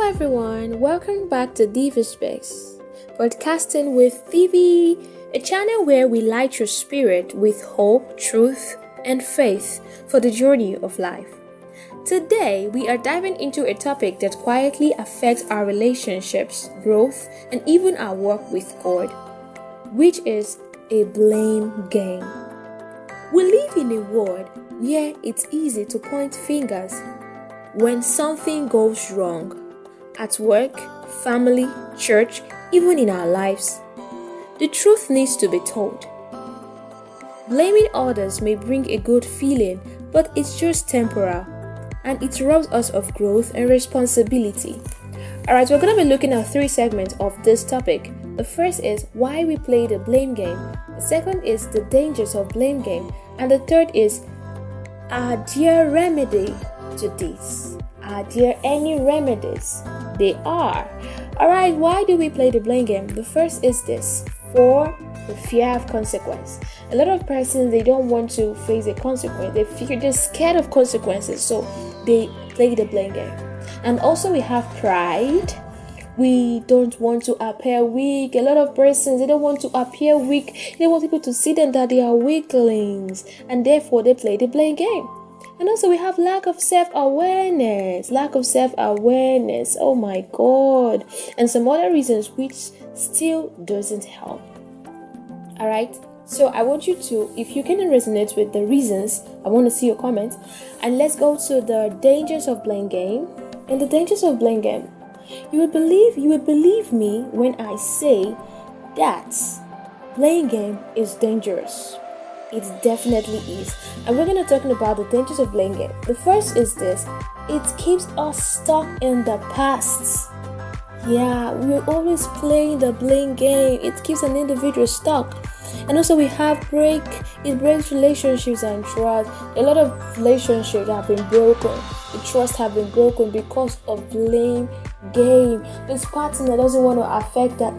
everyone, welcome back to DVY SPEAKS, podcasting with DV, a channel where we light your spirit with hope, truth, and faith for the journey of life. Today, we are diving into a topic that quietly affects our relationships, growth, and even our work with God, which is a blame game. We live in a world where it's easy to point fingers when something goes wrong at work, family, church, even in our lives. The truth needs to be told. Blaming others may bring a good feeling, but it's just temporal, and it robs us of growth and responsibility. Alright, we're going to be looking at 3 segments of this topic. The first is why we play the blame game. The second is the dangers of blame game. And the third is, are there remedy to this? Are there any remedies? They are. Alright, why do we play the blame game? The first is this, for the fear of consequence. A lot of persons, they don't want to face a consequence. They're scared of consequences, so they play the blame game. And also we have pride. We don't want to appear weak. A lot of persons, they don't want to appear weak. They want people to see them that they are weaklings, and therefore they play the blame game. And also we have lack of self-awareness. Oh my God. And some other reasons which still doesn't help. Alright, so I want you to, if you can resonate with the reasons, I want to see your comments. And let's go to the dangers of blame game. And the dangers of blame game, you would believe me when I say that blame game is dangerous. It definitely is. And we're going to talk about the dangers of blame game. The first is this: it keeps us stuck in the past. Yeah, we're always playing the blame game. It keeps an individual stuck. And also we have it breaks relationships and trust. A lot of relationships have been broken. The trust have been broken because of blame game. This partner doesn't want to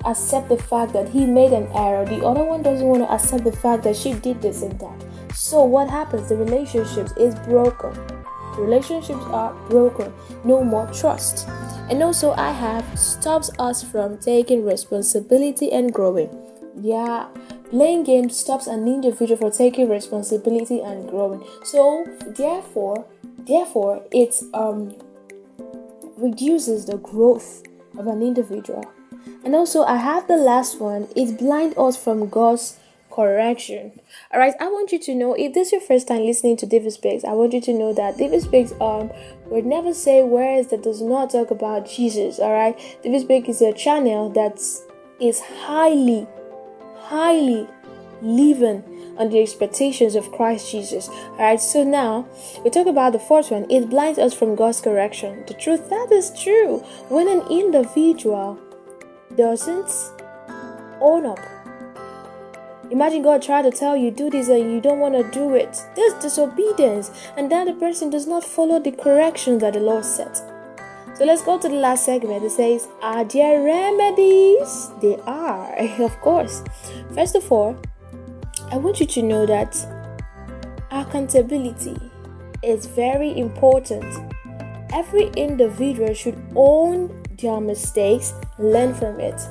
accept the fact that he made an error. The other one doesn't want to accept the fact that she did this and that. So what happens? The relationships is broken. The relationships are broken. No more trust. And also stops us from taking responsibility and growing. Yeah, playing games stops an individual from taking responsibility and growing. So therefore it reduces the growth of an individual. And also I have the last one: it blinds us from God's correction. Alright, I want you to know, if this is your first time listening to DVY SPEAKS, I want you to know that DVY SPEAKS would never say words that does not talk about Jesus. Alright, DVY SPEAKS is a channel that is highly living on the expectations of Christ Jesus. Alright, so now we talk about the fourth one: it blinds us from God's correction. The truth, that is true. When an individual doesn't own up, imagine God tried to tell you do this and you don't want to do it. There's disobedience, and then the person does not follow the correction that the Lord set. So let's go to the last segment. It says, are there remedies? They are, of course. First of all, I want you to know that accountability is very important. Every individual should own their mistakes, learn from it.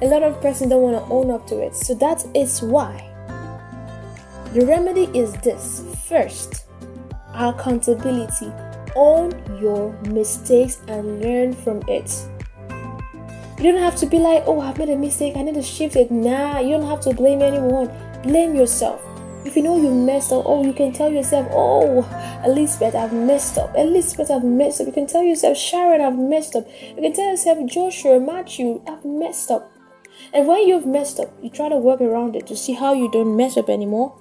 A lot of persons don't want to own up to it. So that is why the remedy is this. First, accountability. Own your mistakes and learn from it. You don't have to be like, oh, I've made a mistake, I need to shift it. Nah, you don't have to blame anyone. Blame yourself. If you know you messed up, you can tell yourself, Elizabeth, I've messed up. You can tell yourself, Sharon, I've messed up. You can tell yourself, Joshua, Matthew, I've messed up. And when you've messed up, you try to work around it to see how you don't mess up anymore.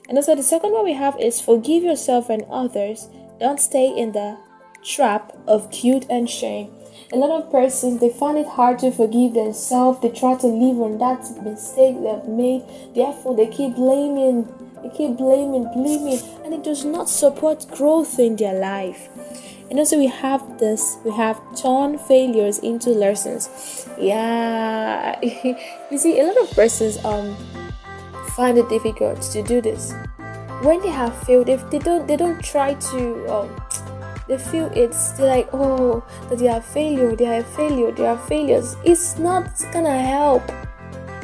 And also the second one we have is forgive yourself and others. Don't stay in the trap of guilt and shame. A lot of persons, they find it hard to forgive themselves. They try to live on that mistake they've made. Therefore, they keep blaming, and it does not support growth in their life. And also we have turn failures into lessons. Yeah, you see, a lot of persons find it difficult to do this. When they have failed, if they don't try to They feel they're like, oh, that they are failure, they are a failure, they are failures. It's not gonna help.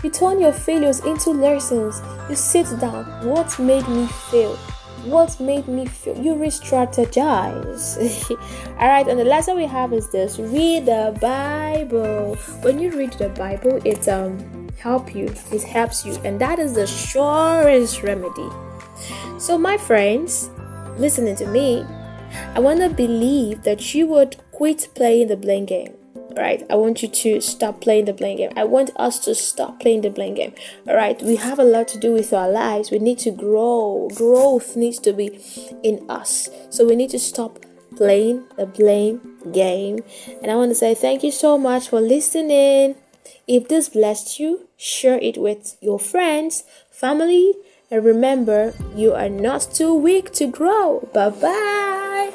You turn your failures into lessons. You sit down. What made me fail? What made me fail? You re-strategize. Alright, and the lesson we have is this: read the Bible. When you read the Bible, it helps you, and that is the surest remedy. So my friends, listening to me, I want to believe that you would quit playing the blame game. Right, I want you to stop playing the blame game. I want us to stop playing the blame game. All right, we have a lot to do with our lives. We need to grow. Growth needs to be in us. So we need to stop playing the blame game. And I want to say thank you so much for listening. If this blessed you, share it with your friends, family, and remember, you are not too weak to grow. Bye-bye.